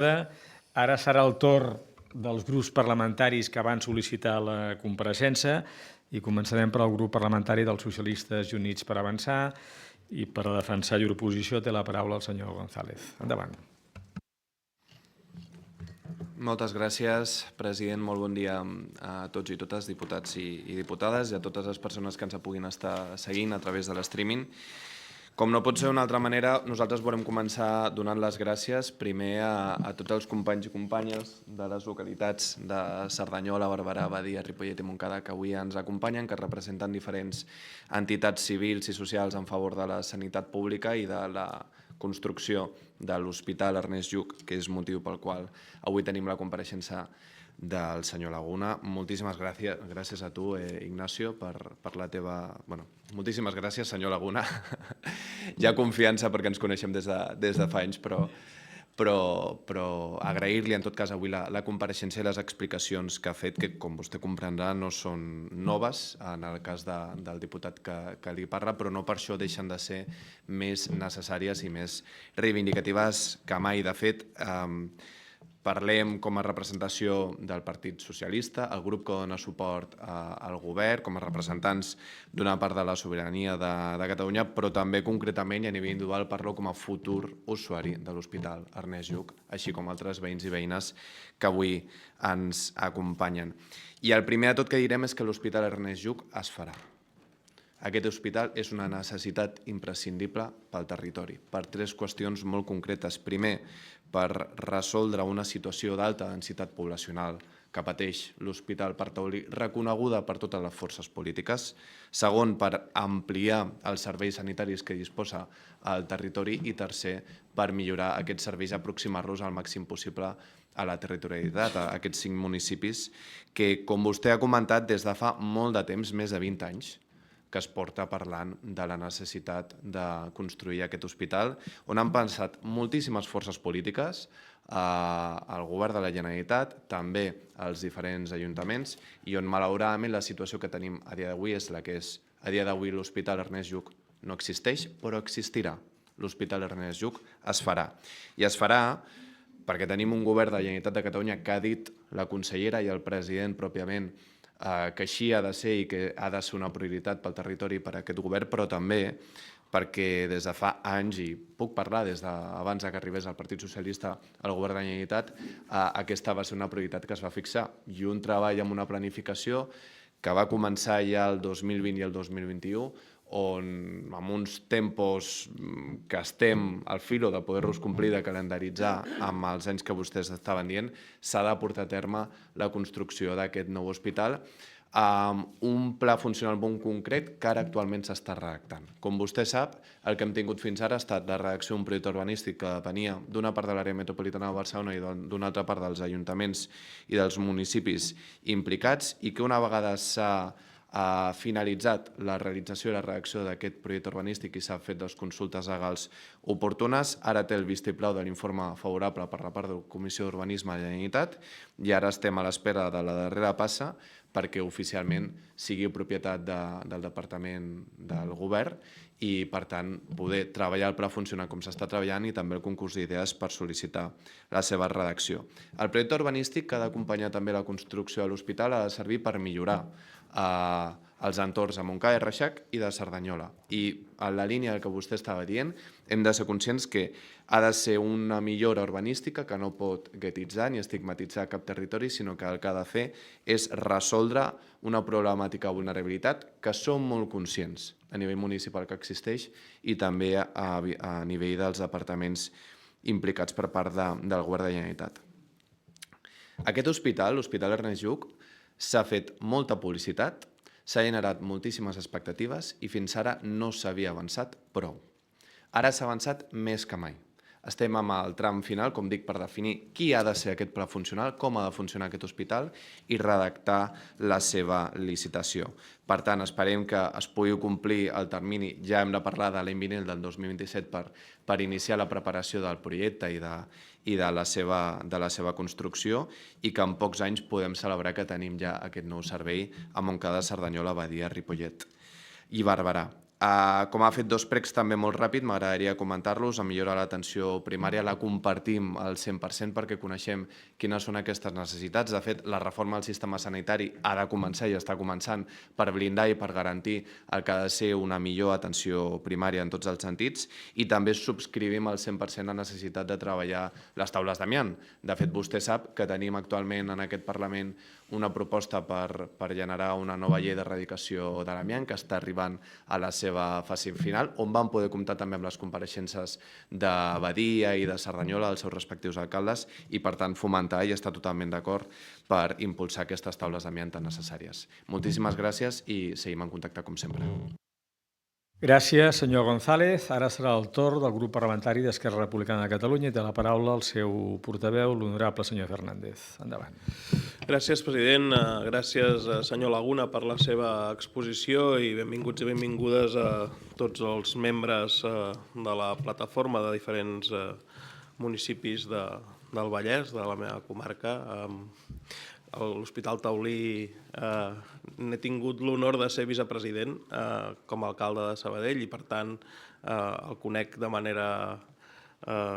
Ara serà el torn dels grups parlamentaris que van sol·licitar la compareixença i començarem per al grup parlamentari dels Socialistes i Units per Avançar i per a defensar llur posició té la paraula el senyor González. Endavant. Moltes gràcies, president. Molt bon dia a tots i totes, diputats i diputades, i a totes les persones que ens puguin estar seguint a través de l'streaming. Com no pot ser d'una altra manera, nosaltres volem començar donant les gràcies primer a tots els companys i companyes de les localitats de Cerdanyola, Barberà, Badia, Ripollet i Montcada que avui ens acompanyen, que representen diferents entitats civils i socials en favor de la sanitat pública i de la construcció de l'Hospital Ernest Lluch, que és motiu pel qual avui tenim la compareixença del senyor Laguna. Moltíssimes gràcies a tu, Ignacio, per la teva... moltíssimes gràcies, senyor Laguna. Hi ha confiança perquè ens coneixem des de fa anys, però agrair-li en tot cas avui la compareixença i les explicacions que ha fet, que com vostè comprendrà no són noves en el cas del diputat que li parla, però no per això deixen de ser més necessàries i més reivindicatives que mai. De fet, parlem com a representació del Partit Socialista, el grup que dona suport al govern, com a representants d'una part de la sobirania de Catalunya, però també concretament i a nivell individual parlo com a futur usuari de l'Hospital Ernest Lluch, així com altres veïns i veïnes que avui ens acompanyen. I el primer de tot que direm és que l'Hospital Ernest Lluch es farà. Aquest hospital és una necessitat imprescindible pel territori, per tres qüestions molt concretes. Primer, per resoldre una situació d'alta densitat poblacional que pateix l'Hospital Parc Taulí, reconeguda per totes les forces polítiques. Segon, per ampliar els serveis sanitaris que disposa el territori. I tercer, per millorar aquests serveis, aproximar-los al màxim possible a la territorialitat, a aquests 5 municipis que, com vostè ha comentat, des de fa molt de temps, més de 20 anys, que es porta parlant de la necessitat de construir aquest hospital, on han pensat moltíssimes forces polítiques, el govern de la Generalitat, també els diferents ajuntaments, i on malauradament la situació que tenim a dia d'avui és la que és. A dia d'avui l'Hospital Ernest Lluch no existeix, però existirà. L'Hospital Ernest Lluch es farà. I es farà perquè tenim un govern de la Generalitat de Catalunya que ha dit la consellera i el president pròpiament que així ha de ser i que ha de ser una prioritat pel territori per a aquest govern, però també perquè des de fa anys, i puc parlar des d'abans que arribés el Partit Socialista al govern de la Generalitat, aquesta va ser una prioritat que es va fixar i un treball amb una planificació que va començar ja el 2020 i el 2021, on amb uns tempos que estem al filo de poder-los complir, de calendaritzar amb els anys que vostès estaven dient, s'ha de portar a terme la construcció d'aquest nou hospital amb un pla funcional molt concret que ara actualment s'està redactant. Com vostè sap, el que hem tingut fins ara ha estat la redacció d'un projecte urbanístic que depenia d'una part de l'àrea metropolitana de Barcelona i d'una altra part dels ajuntaments i dels municipis implicats, i que una vegada s'ha finalitzat la realització i la redacció d'aquest projecte urbanístic i s'ha fet les consultes legals oportunes, ara té el vistiplau de l'informe favorable per la part de la Comissió d'Urbanisme de la Generalitat i ara estem a l'espera de la darrera passa perquè oficialment sigui propietat del Departament del Govern i, per tant, poder treballar el pla funcional com s'està treballant i també el concurs d'idees per sol·licitar la seva redacció. El projecte urbanístic que ha d'acompanyar també la construcció de l'hospital ha de servir per millorar els entorns de Montcada i Reixac i de Cerdanyola. I en la línia del que vostè estava dient, hem de ser conscients que ha de ser una millora urbanística que no pot guetitzar ni estigmatitzar cap territori, sinó que el que ha de fer és resoldre una problemàtica de vulnerabilitat que som molt conscients a nivell municipal que existeix i també a nivell dels departaments implicats per part del govern de la Generalitat. Aquest hospital, l'Hospital Ernest Lluch, s'ha fet molta publicitat, s'ha generat moltíssimes expectatives i fins ara no s'havia avançat prou. Ara s'ha avançat més que mai. Estem amb el tram final, com dic, per definir qui ha de ser aquest pla funcional, com ha de funcionar aquest hospital i redactar la seva licitació. Per tant, esperem que es pugui complir el termini. Ja hem de parlar de l'any vinent, del 2027, per iniciar la preparació del projecte i de la seva construcció i que en pocs anys podem celebrar que tenim ja aquest nou servei a Montcada, Cerdanyola, Badia, Ripollet i Barberà. Com ha fet dos pregs també molt ràpid, m'agradaria comentar-los. La millora de l'atenció primària la compartim al 100% perquè coneixem quines són aquestes necessitats. De fet, la reforma del sistema sanitari ha de començar i està començant per blindar i per garantir el que ha de ser una millor atenció primària en tots els sentits, i també subscrivim al 100% la necessitat de treballar les taules d'amiant. De fet, vostè sap que tenim actualment en aquest Parlament una proposta per generar una nova llei d'erradicació de l'amiant que està arribant a la seva fase final, on van poder comptar també amb les compareixences de Badia i de Cerdanyola, dels seus respectius alcaldes, i per tant fomentar i estar totalment d'acord per impulsar aquestes taules d'amiant tan necessàries. Moltíssimes gràcies i seguim en contacte com sempre. Gràcies, senyor González. Ara serà el torn del grup parlamentari d'Esquerra Republicana de Catalunya i té la paraula el seu portaveu, l'honorable senyor Fernández. Endavant. Gràcies, president. Gràcies, senyor Laguna, per la seva exposició i benvinguts i benvingudes a tots els membres de la plataforma de diferents municipis del Vallès, de la meva comarca. A l'Hospital Taulí n'he tingut l'honor de ser vicepresident com a alcalde de Sabadell i, per tant, el conec de manera,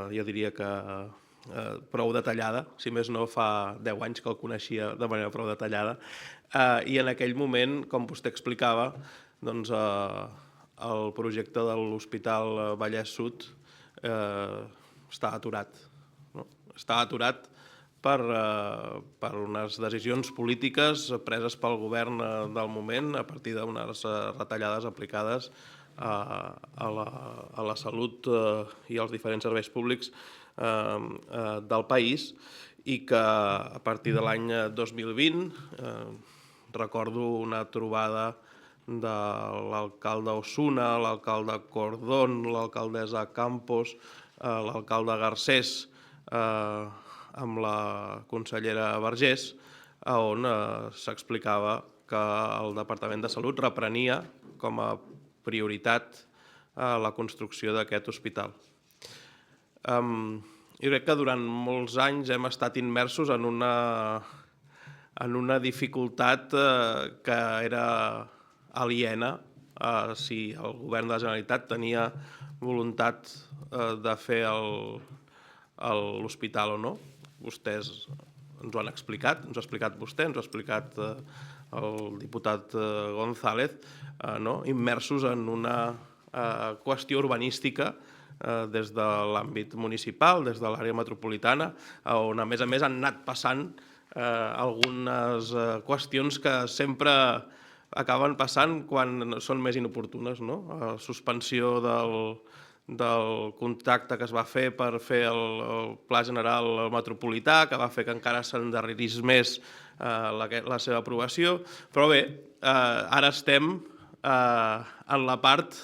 jo diria que prou detallada, si més no fa 10 anys que el coneixia de manera prou detallada, i en aquell moment, com vostè explicava, doncs el projecte de l'Hospital Vallès Sud està aturat. Està aturat per unes decisions polítiques preses pel govern del moment a partir d'unes retallades aplicades a la salut i als diferents serveis públics del país, i que a partir de l'any 2020 recordo una trobada de l'alcalde Osuna, l'alcalde Cordón, l'alcaldessa Campos, l'alcalde Garcés, amb la consellera Vergés, on s'explicava que el Departament de Salut reprenia com a prioritat la construcció d'aquest hospital. Jo crec que durant molts anys hem estat immersos en una dificultat que era aliena a si el govern de la Generalitat tenia voluntat de fer l'hospital o no. Vostès ens ho han explicat, ens ho ha explicat vostè, ens ho ha explicat el diputat González, immersos en una qüestió urbanística des de l'àmbit municipal, des de l'àrea metropolitana, on a més han anat passant algunes qüestions que sempre acaben passant quan són més inoportunes. Suspensió del contracte que es va fer per fer el Pla General Metropolità, que va fer que encara s'endarrerís més la seva aprovació. Però bé, ara estem en la part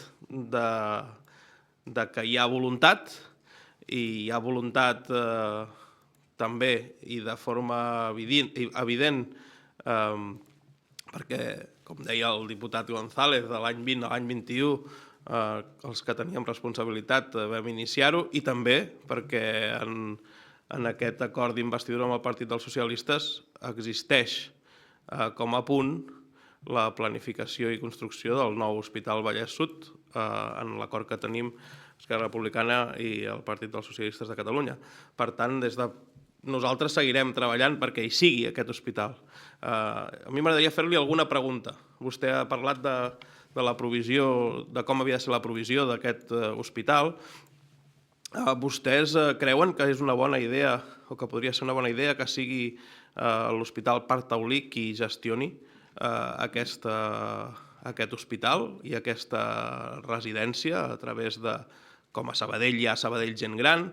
que hi ha voluntat, i hi ha voluntat també i de forma evident, perquè, com deia el diputat González, de l'any 20 a l'any 21, els que teníem responsabilitat vam iniciar-ho, i també perquè en aquest acord d'investidura amb el Partit dels Socialistes existeix com a punt la planificació i construcció del nou Hospital Vallès Sud en l'acord que tenim Esquerra Republicana i el Partit dels Socialistes de Catalunya. Per tant, nosaltres seguirem treballant perquè hi sigui aquest hospital. A mi m'agradaria fer-li alguna pregunta. Vostè ha parlat de la provisió, de com havia de ser la provisió d'aquest hospital. Vostès creuen que és una bona idea, o que podria ser una bona idea, que sigui l'Hospital Parc Taulí qui gestioni aquest hospital i aquesta residència a través de, com a Sabadell hi ha Sabadell Gent Gran,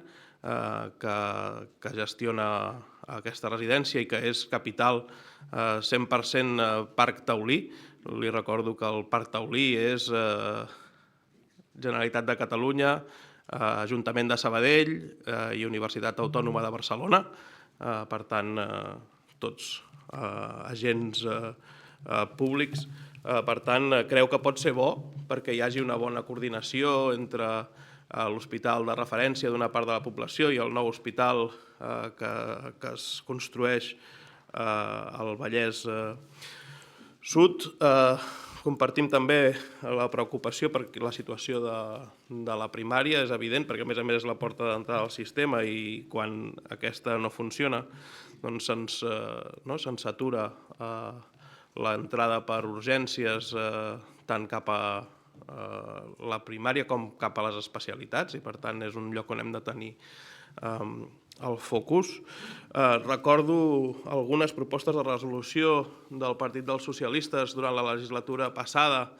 que gestiona aquesta residència i que és capital 100% Parc Taulí. Li recordo que el Parc Taulí és Generalitat de Catalunya, Ajuntament de Sabadell i Universitat Autònoma de Barcelona. Per tant, tots agents públics. Per tant, creu que pot ser bo perquè hi hagi una bona coordinació entre l'hospital de referència d'una part de la població i el nou hospital que es construeix al Vallès Sud. Compartim també la preocupació per la situació de la primària, és evident, perquè a més és la porta d'entrada al sistema i quan aquesta no funciona doncs se'ns satura l'entrada per urgències tant cap a la primària com cap a les especialitats i per tant és un lloc on hem de tenir el focus. Recordo algunes propostes de resolució del Partit dels Socialistes durant la legislatura passada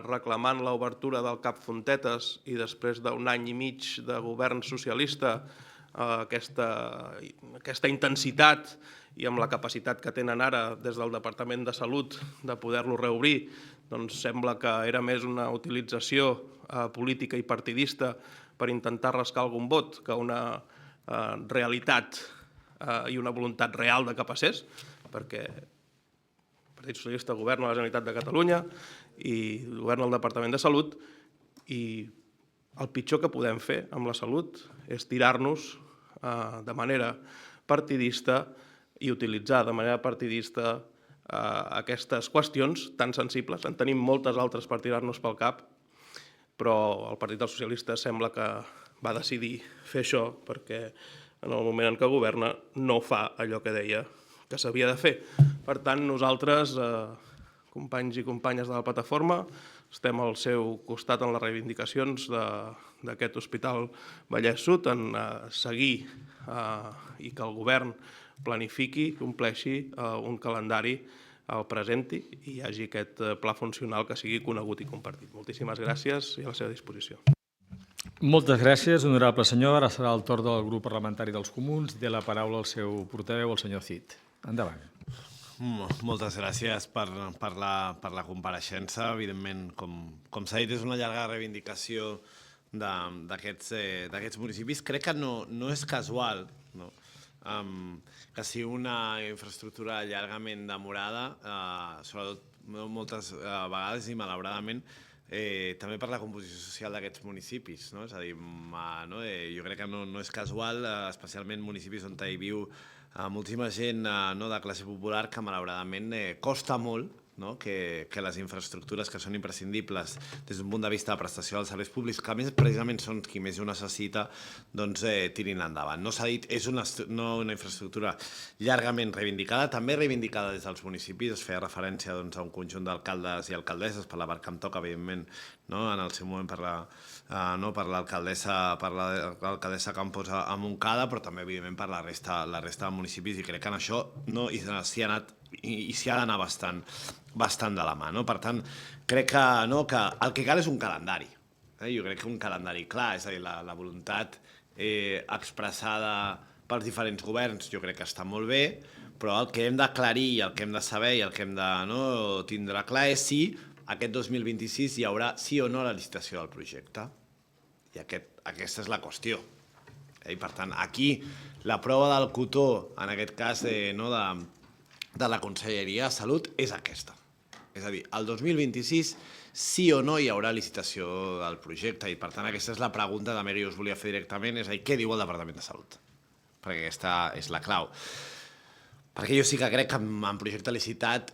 reclamant l'obertura del CAP Fontetes i després d'un any i mig de govern socialista aquesta intensitat i amb la capacitat que tenen ara des del Departament de Salut de poder-lo reobrir, doncs sembla que era més una utilització política i partidista per intentar rascar algun vot que una realitat i una voluntat real de que passés, perquè el Partit Socialista governa la Generalitat de Catalunya i governa el Departament de Salut i el pitjor que podem fer amb la salut és tirar-nos de manera partidista i utilitzar de manera partidista aquestes qüestions tan sensibles. En tenim moltes altres per tirar-nos pel cap, però el Partit dels Socialistes sembla que va decidir fer això perquè en el moment en què governa no fa allò que deia que s'havia de fer. Per tant, nosaltres, companys i companyes de la plataforma, estem al seu costat en les reivindicacions d'aquest Hospital Vallès Sud, en seguir i que el govern planifiqui, compleixi un calendari, el presenti i hi hagi aquest pla funcional que sigui conegut i compartit. Moltíssimes gràcies i a la seva disposició. Moltes gràcies, honorable senyor. Ara serà el torn del grup parlamentari dels Comuns. Té la paraula el seu portaveu, el senyor Cid. Endavant. Moltes gràcies per la compareixença. Evidentment, com s'ha dit, és una llarga reivindicació d'aquests municipis. Crec que no és casual que sigui una infraestructura llargament demorada, sobretot moltes vegades i malauradament, també per la composició social d'aquests municipis. És a dir, jo crec que no és casual, especialment municipis on hi viu moltíssima gent de classe popular, que malauradament costa molt que les infraestructures que són imprescindibles des d'un punt de vista de prestació dels serveis públics, que a més precisament són qui més ho necessita, doncs tirin endavant. No s'ha dit, és una infraestructura llargament reivindicada, també reivindicada des dels municipis. Es feia referència a un conjunt d'alcaldes i alcaldesses, per la part que em toca, evidentment, en el seu moment per l'alcaldessa Campos a Montcada, però també, evidentment, per la resta de municipis, i crec que en això s'hi ha anat i s'hi ha d'anar bastant de la mà. Per tant, crec que el que cal és un calendari. Jo crec que un calendari clar, és a dir, la voluntat expressada pels diferents governs jo crec que està molt bé, però el que hem d'aclarir i el que hem de saber i el que hem de tindre clar és si aquest 2026 hi haurà sí o no la licitació del projecte. I aquesta és la qüestió. I per tant, aquí la prova del cotó, en aquest cas de la Conselleria de Salut, és aquesta. És a dir, el 2026 sí o no hi haurà licitació del projecte i per tant aquesta és la pregunta també que jo us volia fer directament, és a dir, què diu el Departament de Salut? Perquè aquesta és la clau. Perquè jo sí que crec que en projecte licitat,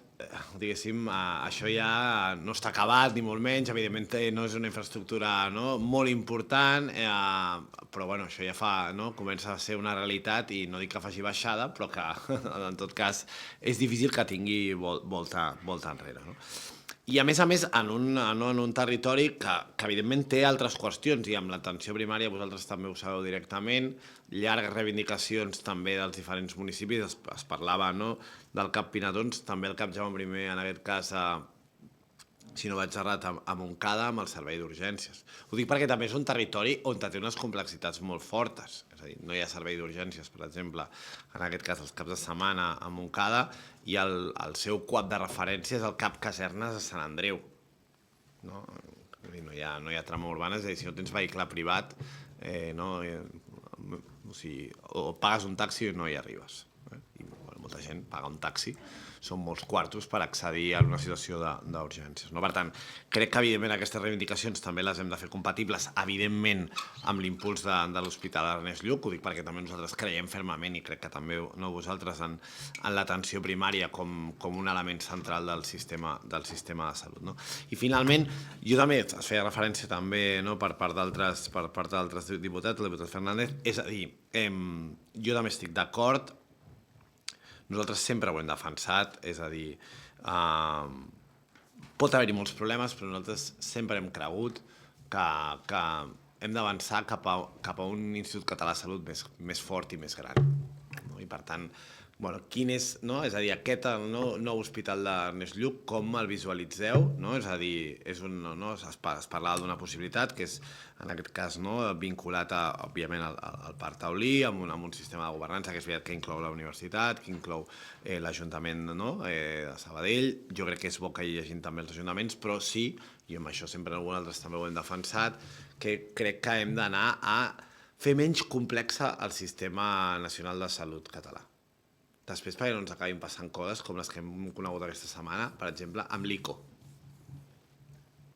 diguéssim, això ja no està acabat, ni molt menys, evidentment no és una infraestructura molt important, però això ja comença a ser una realitat i no dic que faci baixada, però que en tot cas és difícil que tingui volta enrere. I a més, en un territori que evidentment té altres qüestions, i amb l'atenció primària vosaltres també ho sabeu directament, llargues reivindicacions també dels diferents municipis, es parlava del CAP Pinatons, també el CAP Jaume I, en aquest cas, si no vaig errat, a Montcada, amb el servei d'urgències. Ho dic perquè també és un territori on té unes complexitats molt fortes, és a dir, no hi ha servei d'urgències, per exemple, en aquest cas els caps de setmana a Montcada, i el seu CUAP de referència és el CAP Casernes de Sant Andreu. No hi ha trama urbana, és a dir, si no tens vehicle privat, o pagues un taxi o no hi arribes. molta gent paga un taxi, són molts quartos per accedir a una situació d'urgències. Per tant, crec que evidentment aquestes reivindicacions també les hem de fer compatibles, evidentment, amb l'impuls de l'Hospital Ernest Lluch, ho dic perquè també nosaltres creiem fermament i crec que també vosaltres en l'atenció primària com un element central del sistema de salut. I finalment, jo també, es feia referència també per part d'altres diputats, el diputat Fernández, és a dir, jo també estic d'acord, nosaltres sempre ho hem defensat, és a dir, pot haver-hi molts problemes, però nosaltres sempre hem cregut que hem d'avançar cap a un Institut Català de Salut més fort i més gran. I per tant, quin és, és a dir, aquest nou hospital d'Ernest Lluch, com el visualitzeu? És a dir, es parlava d'una possibilitat que és, en aquest cas, vinculat, òbviament, al Parc Taulí, amb un sistema de governança que és veritat que inclou la universitat, que inclou l'Ajuntament de Sabadell. Jo crec que és bo que hi hagi també els ajuntaments, però sí, i amb això sempre nosaltres també ho hem defensat, que crec que hem d'anar a fer menys complex el sistema nacional de salut català. Després, perquè no ens acabin passant coses com les que hem conegut aquesta setmana, per exemple, amb l'ICO.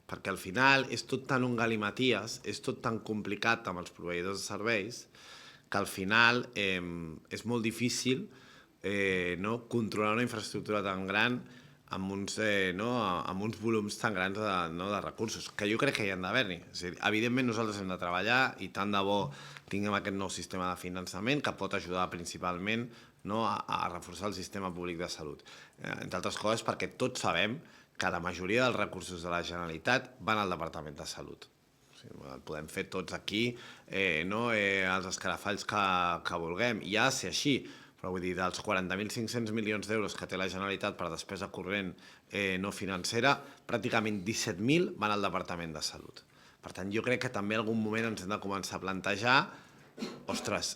Perquè al final és tot tan un galimaties, és tot tan complicat amb els proveïdors de serveis, que al final és molt difícil controlar una infraestructura tan gran amb uns volums tan grans de recursos, que jo crec que hi han d'haver-n'hi. Evidentment nosaltres hem de treballar i tant de bo tinguem aquest nou sistema de finançament que pot ajudar principalment a reforçar el sistema públic de salut. Entre altres coses perquè tots sabem que la majoria dels recursos de la Generalitat van al Departament de Salut. El podem fer tots aquí, els escarafalls que vulguem, i ha de ser així. Però vull dir, dels 40.500 milions d'euros que té la Generalitat per despesa corrent no financera, pràcticament 17.000 van al Departament de Salut. Per tant, jo crec que també en algun moment ens hem de començar a plantejar ostres,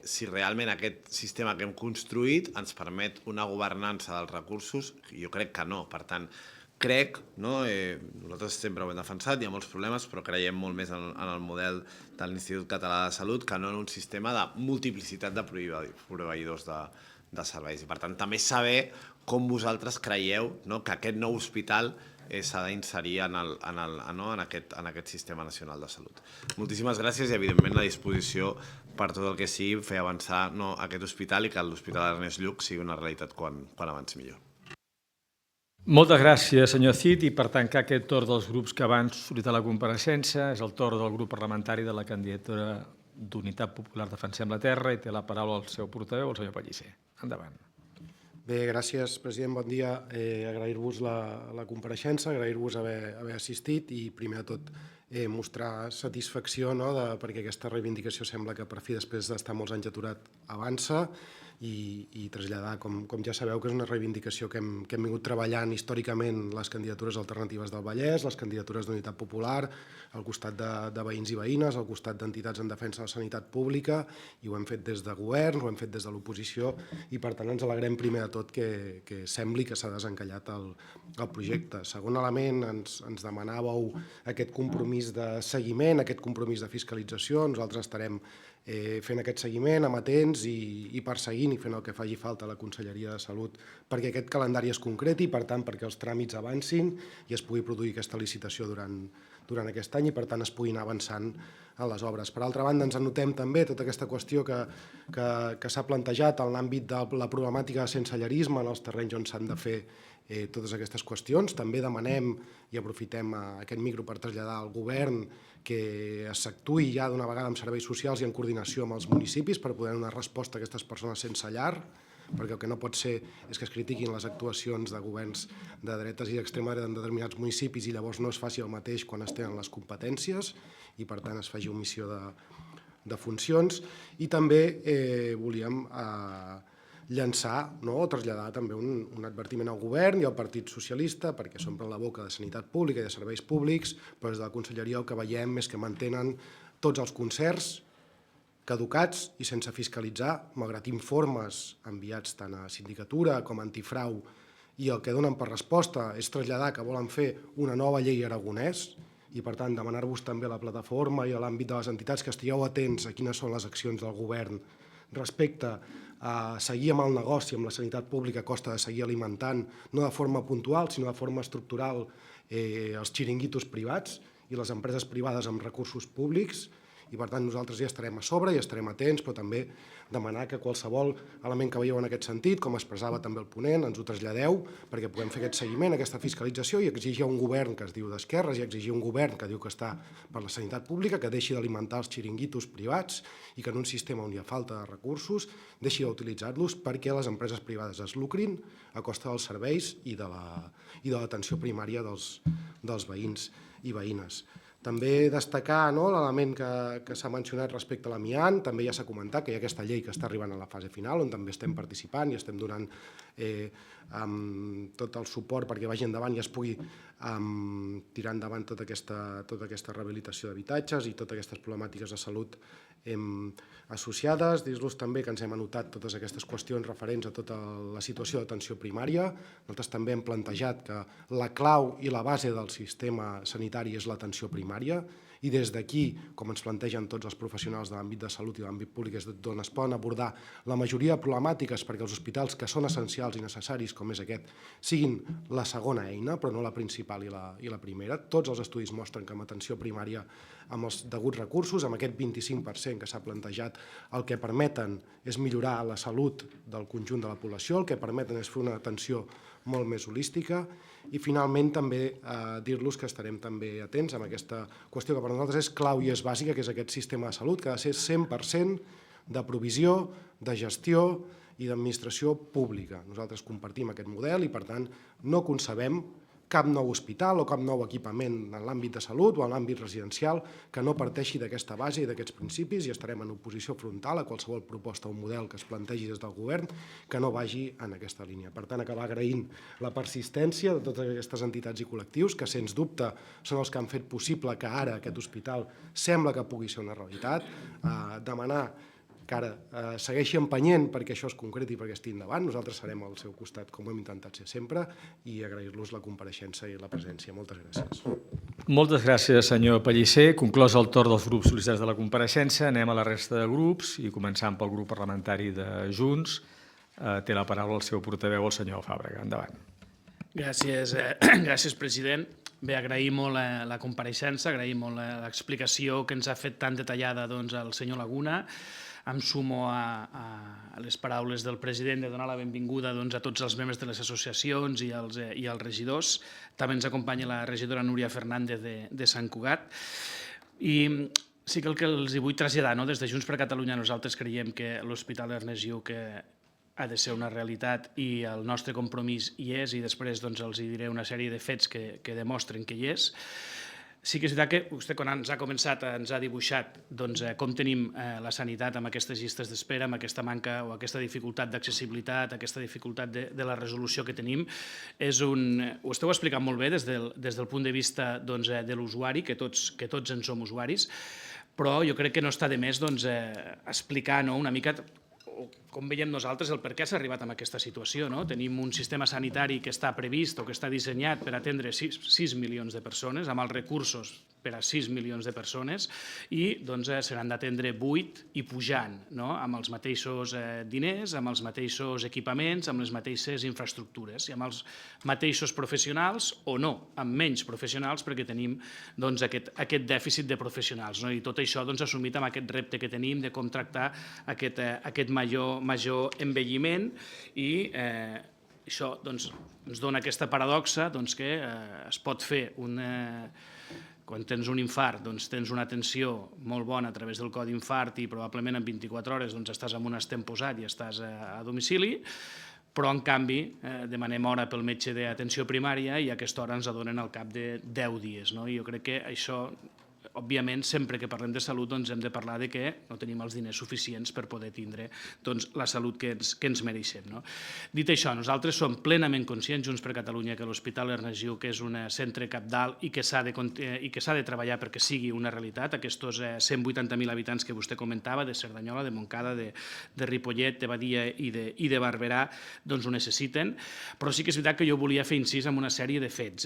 si realment aquest sistema que hem construït ens permet una governança dels recursos, jo crec que no. Per tant, crec, nosaltres sempre ho hem defensat, hi ha molts problemes, però creiem molt més en el model de l'Institut Català de Salut que no en un sistema de multiplicitat de proveïdors de serveis. I per tant, també saber com vosaltres creieu que aquest nou hospital s'ha d'inserir en aquest sistema nacional de salut. Moltíssimes gràcies i, evidentment, la disposició per tot el que sigui fer avançar aquest hospital i que l'Hospital Ernest Lluch sigui una realitat quan abans millor. Moltes gràcies, senyor Cid, i per tancar aquest torn dels grups que van sol·licitar la compareixença és el torn del grup parlamentari de la candidatura d'Unitat Popular Defensem la Terra i té la paraula el seu portaveu, el senyor Pellicer. Endavant. Bé, gràcies, president. Bon dia. Agrair-vos la compareixença, agrair-vos haver assistit i, primer de tot, mostrar satisfacció perquè aquesta reivindicació sembla que per fi, després d'estar molts anys aturat, avança i traslladar, com ja sabeu, que és una reivindicació que hem vingut treballant històricament les candidatures alternatives del Vallès, les candidatures d'Unitat Popular, al costat de veïns i veïnes, al costat d'entitats en defensa de la sanitat pública, i ho hem fet des de govern, ho hem fet des de l'oposició, i per tant ens alegrem primer de tot que sembli que s'ha desencallat el projecte. Segon element, ens demanàveu aquest compromís de seguiment, aquest compromís de fiscalització. Nosaltres estarem fent aquest seguiment, amatents i perseguint i fent el que faci falta a la Conselleria de Salut perquè aquest calendari es concreti, per tant, perquè els tràmits avancin i es pugui produir aquesta licitació durant aquest any i, per tant, es puguin anar avançant en les obres. Per altra banda, ens anotem també tota aquesta qüestió que s'ha plantejat en l'àmbit de la problemàtica de sensellarisme en els terrenys on s'han de fer totes aquestes qüestions. També demanem i aprofitem aquest micro per traslladar al govern que s'actuï ja d'una vegada amb serveis socials i en coordinació amb els municipis per poder donar resposta a aquestes persones sense llar, perquè el que no pot ser és que es critiquin les actuacions de governs de dretes i d'extrema dreta en determinats municipis i llavors no es faci el mateix quan es tenen les competències i, per tant, es faci omissió de funcions. I també volíem llançar o traslladar també un advertiment al govern i al Partit Socialista, perquè s'omple la boca de sanitat pública i de serveis públics, però des de la conselleria el que veiem és que mantenen tots els concerts caducats i sense fiscalitzar, malgrat informes enviats tant a Sindicatura com a Antifrau, i el que donen per resposta és traslladar que volen fer una nova llei aragonès i, per tant, demanar-vos també a la plataforma i a l'àmbit de les entitats que estigueu atents a quines són les accions del govern respecte seguir amb el negoci, amb la sanitat pública, a costa de seguir alimentant, no de forma puntual, sinó de forma estructural, els xiringuitos privats i les empreses privades amb recursos públics, i per tant nosaltres ja estarem a sobre i estarem atents, però també demanar que qualsevol element que veieu en aquest sentit, com expressava també el ponent, ens ho traslladeu perquè puguem fer aquest seguiment, aquesta fiscalització i exigir a un govern que es diu d'esquerres i exigir a un govern que diu que està per la sanitat pública, que deixi d'alimentar els xiringuitos privats i que en un sistema on hi ha falta de recursos deixi d'utilitzar-los perquè les empreses privades es lucrin a costa dels serveis i de l'atenció primària dels veïns i veïnes. També destacar l'element que s'ha mencionat respecte a l'amiant, també ja s'ha comentat que hi ha aquesta llei que està arribant a la fase final, on també estem participant i estem donant tot el suport perquè vagi endavant i es pugui tirar endavant tota aquesta rehabilitació d'habitatges i totes aquestes problemàtiques de salut associades. Dir-los també que ens hem anotat totes aquestes qüestions referents a tota la situació d'atenció primària. Nosaltres també hem plantejat que la clau i la base del sistema sanitari és l'atenció primària i des d'aquí, com ens plantegen tots els professionals de l'àmbit de salut i de l'àmbit públic, és d'on es poden abordar la majoria de problemàtiques perquè els hospitals que són essencials i necessaris, com és aquest, siguin la segona eina, però no la principal i la primera. Tots els estudis mostren que amb atenció primària, amb els deguts recursos, amb aquest 25% que s'ha plantejat, el que permeten és millorar la salut del conjunt de la població, el que permeten és fer una atenció molt més holística i finalment també dir-los que estarem també atents amb aquesta qüestió que per nosaltres és clau i és bàsica, que és aquest sistema de salut que ha de ser 100% de provisió, de gestió i d'administració pública. Nosaltres compartim aquest model i per tant no concebem cap nou hospital o cap nou equipament en l'àmbit de salut o en l'àmbit residencial que no parteixi d'aquesta base i d'aquests principis i estarem en oposició frontal a qualsevol proposta o model que es plantegi des del govern que no vagi en aquesta línia. Per tant, acabar agraint la persistència de totes aquestes entitats i col·lectius que, sens dubte, són els que han fet possible que ara aquest hospital sembla que pugui ser una realitat, demanar que ara segueixi empenyent perquè això es concreti i perquè estigui endavant. Nosaltres serem al seu costat, com hem intentat ser sempre, i agrair-los la compareixença i la presència. Moltes gràcies. Moltes gràcies, senyor Pellicer. Conclòs el torn dels grups sol·licitats de la compareixença, anem a la resta de grups i començant pel grup parlamentari de Junts. Té la paraula el seu portaveu, el senyor Fàbrega. Endavant. Gràcies, president. Bé, agrair molt la compareixença, agrair molt l'explicació que ens ha fet tan detallada el senyor Laguna. Em sumo a les paraules del president de donar la benvinguda a tots els membres de les associacions i als regidors. També ens acompanya la regidora Núria Fernández de Sant Cugat. I sí que el que els vull traslladar, des de Junts per Catalunya nosaltres creiem que l'Hospital Ernest Lluch ha de ser una realitat i el nostre compromís hi és i després els diré una sèrie de fets que demostren que hi és. Sí que és veritat que vostè quan ens ha començat ens ha dibuixat com tenim la sanitat amb aquestes llistes d'espera, amb aquesta manca o aquesta dificultat d'accessibilitat, aquesta dificultat de la resolució que tenim. Ho esteu explicant molt bé des del punt de vista de l'usuari, que tots en som usuaris, però jo crec que no està de més explicar una mica com veiem nosaltres el per què s'ha arribat a aquesta situació. Tenim un sistema sanitari que està previst o que està dissenyat per atendre 6 milions de persones, amb els recursos per a 6 milions de persones, i se n'han d'atendre 8 i pujant, amb els mateixos diners, amb els mateixos equipaments, amb les mateixes infraestructures, i amb els mateixos professionals o no, amb menys professionals perquè tenim aquest dèficit de professionals. I tot això assumit amb aquest repte que tenim de com tractar aquest major envelliment i això ens dona aquesta paradoxa que es pot fer quan tens un infart, tens una atenció molt bona a través del codi infart i probablement en 24 hores estàs en un estem posat i estàs a domicili, però en canvi demanem hora pel metge d'atenció primària i a aquesta hora ens donen al cap de 10 dies. I jo crec que això, òbviament, sempre que parlem de salut hem de parlar de que no tenim els diners suficients per poder tindre la salut que ens mereixem. Dit això, nosaltres som plenament conscients, Junts per Catalunya, que l'Hospital Ernest Lluch és un centre cabdal i que s'ha de treballar perquè sigui una realitat. Aquests 180.000 habitants que vostè comentava, de Cerdanyola, de Montcada, de Ripollet, de Badia i de Barberà, ho necessiten. Però sí que és veritat que jo volia fer incís en una sèrie de fets.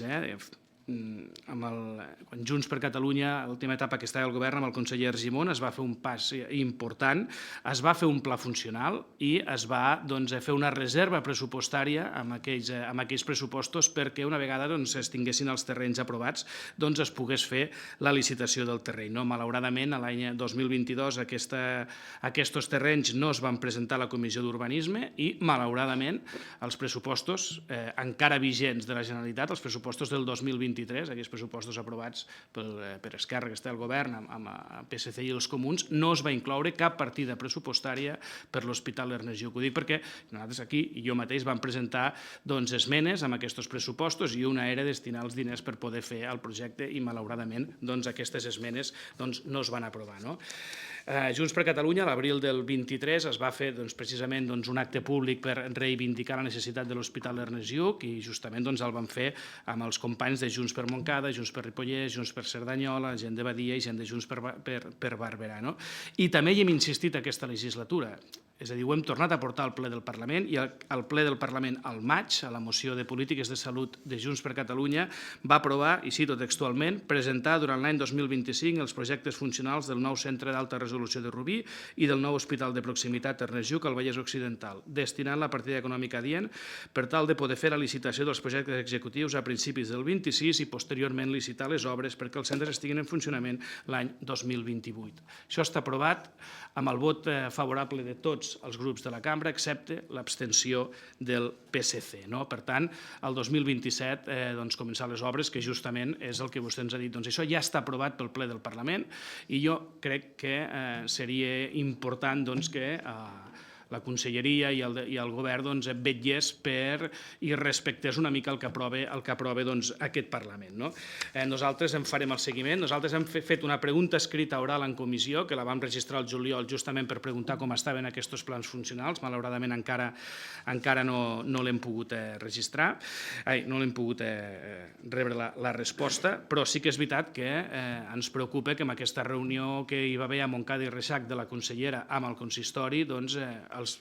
quan Junts per Catalunya, l'última etapa que estava al govern amb el conseller Argimon, es va fer un pas important, es va fer un pla funcional i es va fer una reserva pressupostària amb aquells pressupostos perquè una vegada es tinguessin els terrenys aprovats es pogués fer la licitació del terreny. Malauradament, l'any 2022 aquests terrenys no es van presentar a la Comissió d'Urbanisme i, malauradament, els pressupostos encara vigents de la Generalitat, els pressupostos del 2023, aquells pressupostos aprovats per Esquerra, que està al govern, amb el PSC i els Comuns, no es va incloure cap partida pressupostària per l'Hospital Ernest Lluch. Ho dic perquè nosaltres aquí, i jo mateix, vam presentar esmenes amb aquests pressupostos i una era destinar els diners per poder fer el projecte i, malauradament, aquestes esmenes no es van aprovar. Junts per Catalunya, a l'abril del 23, es va fer precisament un acte públic per reivindicar la necessitat de l'Hospital Ernest Lluch i justament el vam fer amb els companys de Junts per Montcada, Junts per Ripollès, Junts per Cerdanyola, gent de Badia i gent de Junts per Barberà. I també hi hem insistit aquesta legislatura. És a dir, ho hem tornat a portar al ple del Parlament i al ple del Parlament al maig, a la moció de polítiques de salut de Junts per Catalunya, va aprovar, i cito textualment, presentar durant l'any 2025 els projectes funcionals del nou centre d'alta resolució de Rubí i del nou hospital de proximitat Ernest Lluch al Vallès Occidental, destinant la partida econòmica adient per tal de poder fer la licitació dels projectes executius a principis del 26 i posteriorment licitar les obres perquè els centres estiguin en funcionament l'any 2028. Això està aprovat amb el vot favorable de tots els grups de la cambra, excepte l'abstenció del PSC. Per tant, el 2027 començar les obres, que justament és el que vostè ens ha dit. Això ja està aprovat pel ple del Parlament i jo crec que seria important que la conselleria i el govern vetllés i respectés una mica el que aprova aquest Parlament. Nosaltres en farem el seguiment. Nosaltres hem fet una pregunta escrita oral en comissió, que la vam registrar al juliol justament per preguntar com estaven aquests plans funcionals. Malauradament encara no l'hem pogut registrar, no l'hem pogut rebre la resposta, però sí que és veritat que ens preocupa que en aquesta reunió que hi va haver a Montcada i Reixac de la consellera amb el consistori, els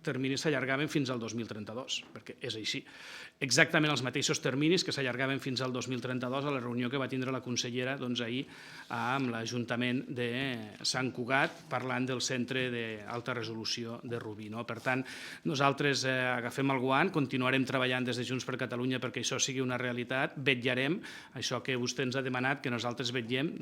terminis s'allargaven fins al 2032, perquè és així. Exactament els mateixos terminis que s'allargaven fins al 2032 a la reunió que va tindre la consellera ahir amb l'Ajuntament de Sant Cugat parlant del centre d'alta resolució de Rubí. Per tant, nosaltres agafem el guant, continuarem treballant des de Junts per Catalunya perquè això sigui una realitat, vetllarem, això que vostè ens ha demanat, que nosaltres vetllem,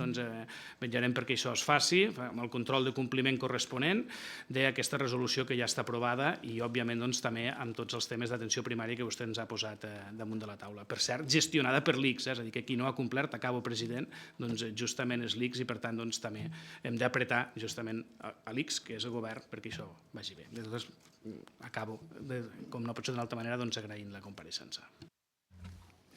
vetllarem perquè això es faci, amb el control de compliment corresponent d'aquesta resolució que ja està aprovada i, òbviament, també amb tots els temes d'atenció primària que vostè ens ha posat damunt de la taula. Per cert, gestionada per l'ICS, és a dir, que qui no ha complert, acabo, president, justament és l'ICS i, per tant, també hem d'apretar justament a l'ICS, que és el govern, perquè això vagi bé. De totes, acabo, com no pot ser d'una altra manera, agraint la compareixença.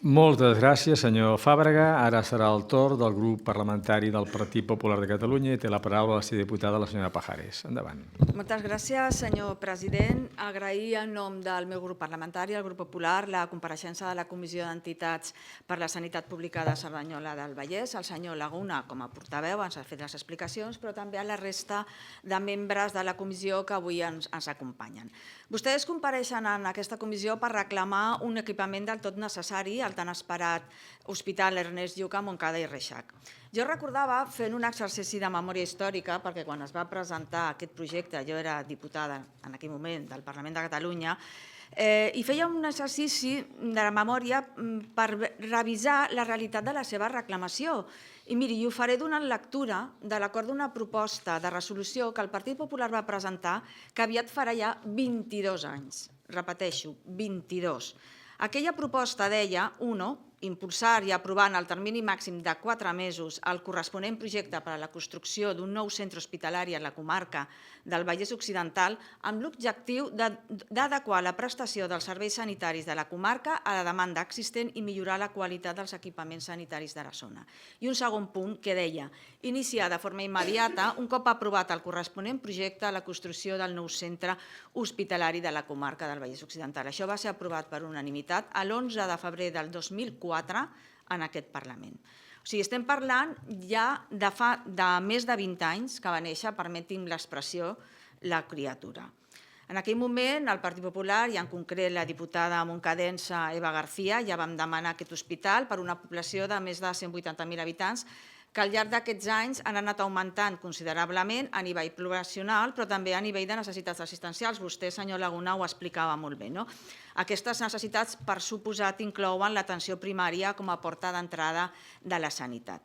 Moltes gràcies, senyor Fàbrega. Ara serà el torn del grup parlamentari del Partit Popular de Catalunya i té la paraula la seva diputada, la senyora Pajares. Endavant. Moltes gràcies, senyor president. Agrair en nom del meu grup parlamentari, el grup popular, la compareixença de la Comissió d'Entitats per la Sanitat Pública de Cerdanyola del Vallès, el senyor Laguna com a portaveu, ens ha fet les explicacions, però també a la resta de membres de la comissió que avui ens acompanyen. Vostès compareixen en aquesta comissió per reclamar un equipament del tot necessari al tan esperat Hospital Ernest Lluch a Montcada i Reixac. Jo recordava, fent un exercici de memòria històrica, perquè quan es va presentar aquest projecte, jo era diputada en aquell moment del Parlament de Catalunya, i feia un exercici de la memòria per revisar la realitat de la seva reclamació. I miri, ho faré donant lectura de l'acord d'una proposta de resolució que el Partit Popular va presentar, que aviat farà ja 22 anys. Repeteixo, 22. Aquella proposta deia, 1, impulsar i aprovar en el termini màxim de 4 mesos el corresponent projecte per a la construcció d'un nou centre hospitalari a la comarca del Vallès Occidental amb l'objectiu d'adequar la prestació dels serveis sanitaris de la comarca a la demanda existent i millorar la qualitat dels equipaments sanitaris de la zona. I un segon punt que deia iniciar de forma immediata, un cop aprovat el corresponent projecte, la construcció del nou centre hospitalari de la comarca del Vallès Occidental. Això va ser aprovat per unanimitat l'11 de febrer del 2004 en aquest Parlament. O sigui, estem parlant ja de més de 20 anys que va néixer, permeti'm l'expressió, la criatura. En aquell moment, el Partit Popular, i en concret la diputada moncadensa Eva García, ja vam demanar aquest hospital per una població de més de 180.000 habitants, que al llarg d'aquests anys han anat augmentant considerablement a nivell poblacional, però també a nivell de necessitats assistencials. Vostè, senyor Laguna, ho explicava molt bé, no? Aquestes necessitats, per suposat, inclouen l'atenció primària com a porta d'entrada de la sanitat.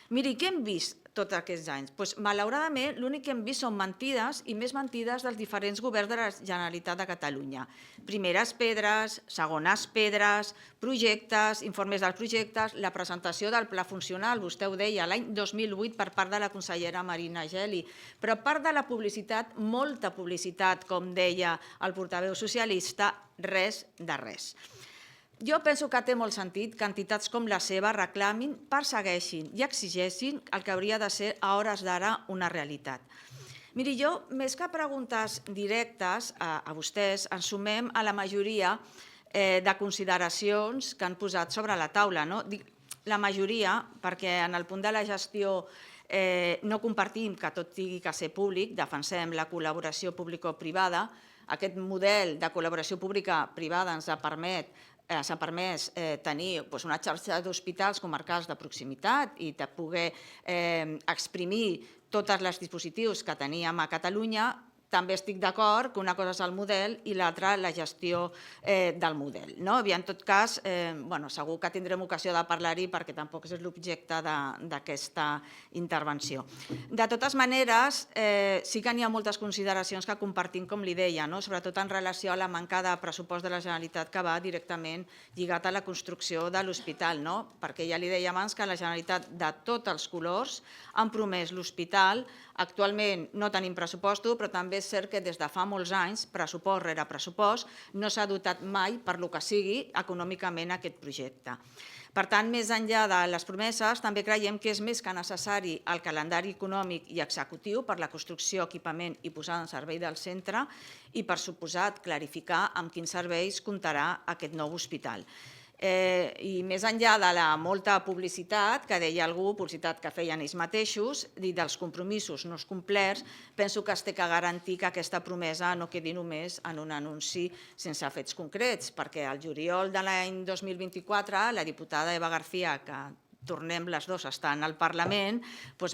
Miri, què hem vist tots aquests anys? Doncs, malauradament, l'únic que hem vist són mentides i més mentides dels diferents governs de la Generalitat de Catalunya. Primeres pedres, segones pedres, projectes, informes dels projectes, la presentació del pla funcional, vostè ho deia, l'any 2008 per part de la consellera Marina Geli, però a part de la publicitat, molta publicitat, com deia el portaveu socialista, res de res. Jo penso que té molt sentit que entitats com la seva reclamin, persegueixin i exigeixin el que hauria de ser a hores d'ara una realitat. Miri, jo, més que preguntes directes a vostès, ens sumem a la majoria de consideracions que han posat sobre la taula. Dic la majoria perquè en el punt de la gestió no compartim que tot tingui que ser públic, defensem la col·laboració público-privada. Aquest model de col·laboració pública-privada ens ha permès tenir una xarxa d'hospitals comarcals de proximitat i de poder exprimir tots els dispositius que teníem a Catalunya. També estic d'acord que una cosa és el model i l'altra la gestió del model. En tot cas, segur que tindrem ocasió de parlar-hi perquè tampoc és l'objecte d'aquesta intervenció. De totes maneres, sí que n'hi ha moltes consideracions que compartim, com li deia, sobretot en relació a la manca de pressupost de la Generalitat que va directament lligat a la construcció de l'hospital, perquè ja li deia abans que la Generalitat de tots els colors han promès l'hospital. Actualment no tenim pressupostos, però també és cert que des de fa molts anys, pressupost rere pressupost, no s'ha dotat mai, per lo que sigui, econòmicament aquest projecte. Per tant, més enllà de les promeses, també creiem que és més que necessari el calendari econòmic i executiu per la construcció, equipament i posada en servei del centre i, per suposat, clarificar amb quins serveis comptarà aquest nou hospital. I més enllà de la molta publicitat, que deia algú, publicitat que feien ells mateixos, i dels compromisos no complerts, penso que es té que garantir que aquesta promesa no quedi només en un anunci sense fets concrets, perquè al juliol de l'any 2024 la diputada Eva García, que tornem les dues a estar al Parlament,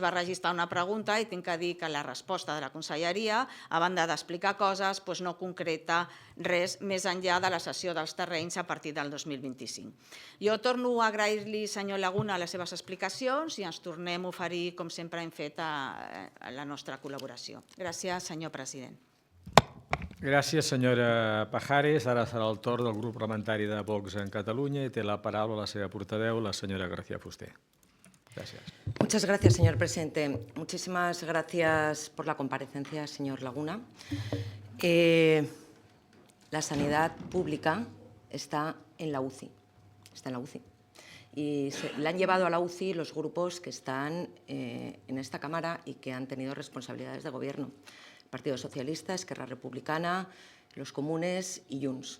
va registrar una pregunta i tinc que dir que la resposta de la conselleria, a banda d'explicar coses, no concreta res més enllà de la cessió dels terrenys a partir del 2025. Jo torno a agrair-li, senyor Laguna, les seves explicacions i ens tornem a oferir, com sempre hem fet, a la nostra col·laboració. Gràcies, senyor president. Gràcies, senyora Pajares. Ara serà el torn del grup parlamentari de Vox en Catalunya i té la paraula la seva portaveu, la senyora García Fuster. Gracias. Muchas gracias, señor presidente. Muchísimas gracias por la comparecencia, señor Laguna. La sanidad pública está en la UCI. Está en la UCI. Y la han llevado a la UCI los grupos que están en esta Cámara y que han tenido responsabilidades de gobierno. Partido Socialista, Esquerra Republicana, los Comunes y Junts.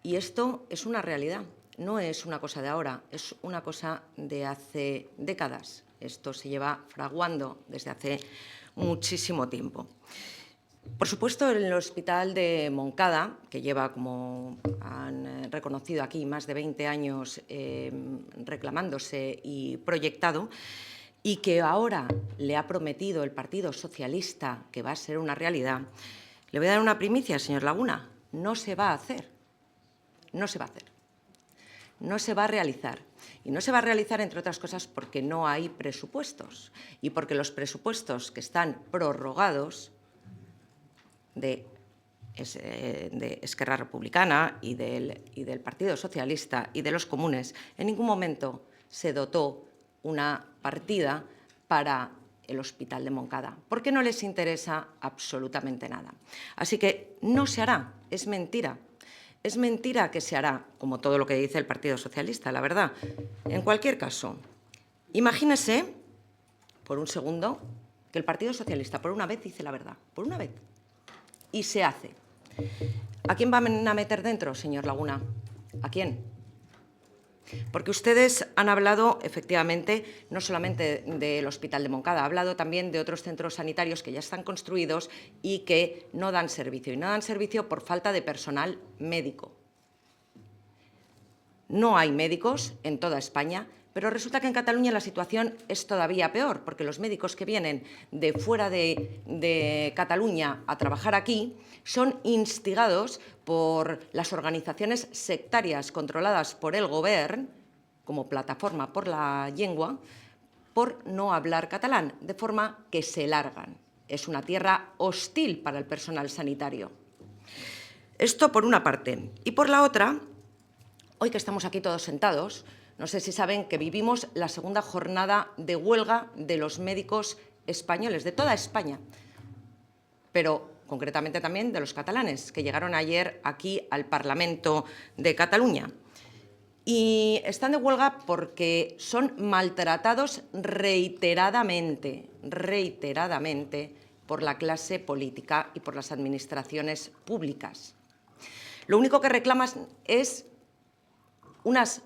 Y esto es una realidad, no es una cosa de ahora, es una cosa de hace décadas. Esto se lleva fraguando desde hace muchísimo tiempo. Por supuesto, el Hospital de Moncada, que lleva, como han reconocido aquí, más de 20 años reclamándose y proyectado, y que ahora le ha prometido el Partido Socialista que va a ser una realidad, le voy a dar una primicia, señor Laguna, no se va a hacer, no se va a hacer, no se va a realizar. Y no se va a realizar, entre otras cosas, porque no hay presupuestos y porque los presupuestos que están prorrogados de Esquerra Republicana y del Partido Socialista y de los Comunes, en ningún momento se dotó una partida para el Hospital de Moncada, porque no les interesa absolutamente nada. Así que no se hará, es mentira. Es mentira que se hará, como todo lo que dice el Partido Socialista, la verdad. En cualquier caso, imagínese, por un segundo, que el Partido Socialista por una vez dice la verdad, por una vez, y se hace. ¿A quién van a meter dentro, señor Laguna? ¿A quién? Porque ustedes han hablado, efectivamente, no solamente del Hospital de Montcada, ha hablado también de otros centros sanitarios que ya están construidos y que no dan servicio. Y no dan servicio por falta de personal médico. No hay médicos en toda España, pero resulta que en Cataluña la situación es todavía peor, porque los médicos que vienen de fuera de Cataluña a trabajar aquí son instigados por las organizaciones sectarias controladas por el Govern, como Plataforma por la Llengua, por no hablar catalán, de forma que se largan. Es una tierra hostil para el personal sanitario. Esto por una parte. Y por la otra, hoy que estamos aquí todos sentados, no sé si saben que vivimos la segunda jornada de huelga de los médicos españoles, de toda España, pero concretamente también de los catalanes, que llegaron ayer aquí al Parlamento de Cataluña. Y están de huelga porque son maltratados reiteradamente por la clase política y por las administraciones públicas. Lo único que reclaman es unas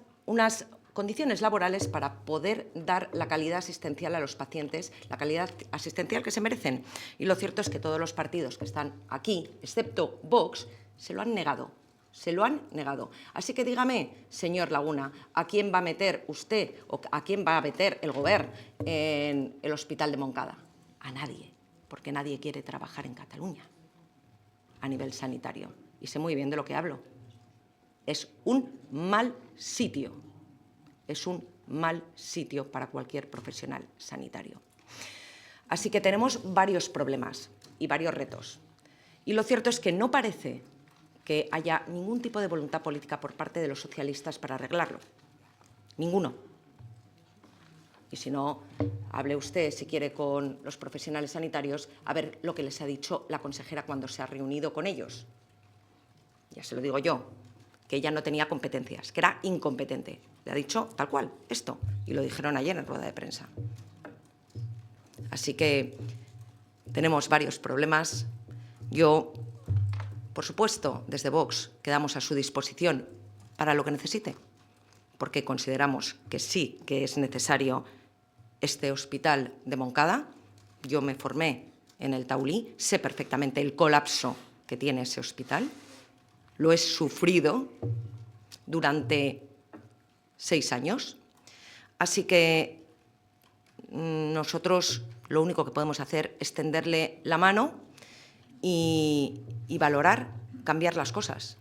condiciones laborales para poder dar la calidad asistencial a los pacientes, la calidad asistencial que se merecen. Y lo cierto es que todos los partidos que están aquí, excepto Vox, se lo han negado. Se lo han negado. Así que dígame, señor Laguna, ¿a quién va a meter usted o a quién va a meter el Govern en el Hospital de Montcada? A nadie, porque nadie quiere trabajar en Cataluña a nivel sanitario. Y sé muy bien de lo que hablo. Es un mal sitio. Es un mal sitio para cualquier profesional sanitario. Así que tenemos varios problemas y varios retos. Y lo cierto es que no parece que haya ningún tipo de voluntad política por parte de los socialistas para arreglarlo. Ninguno. Y si no, hable usted, si quiere, con los profesionales sanitarios, a ver lo que les ha dicho la consejera cuando se ha reunido con ellos. Ya se lo digo yo, que ella no tenía competencias, que era incompetente. Le ha dicho tal cual, esto. Y lo dijeron ayer en rueda de prensa. Así que tenemos varios problemas. Yo, por supuesto, desde Vox quedamos a su disposición para lo que necesite, porque consideramos que sí que es necesario este hospital de Montcada. Yo me formé en el Taulí, sé perfectamente el colapso que tiene ese hospital. Lo he sufrido durante 6 años. Así que nosotros lo único que podemos hacer es tenderle la mano y valorar cambiar las cosas.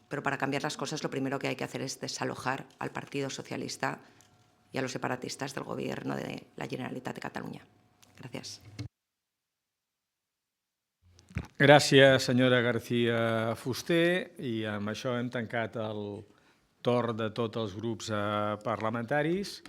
Pero para cambiar las cosas lo primero que hay que hacer es desalojar al Partido Socialista y a los separatistas del Gobierno de la Generalitat de Catalunya. Gràcies. Gràcies, senyora García Fuster. I amb això hem tancat el torn de tots els grups parlamentaris.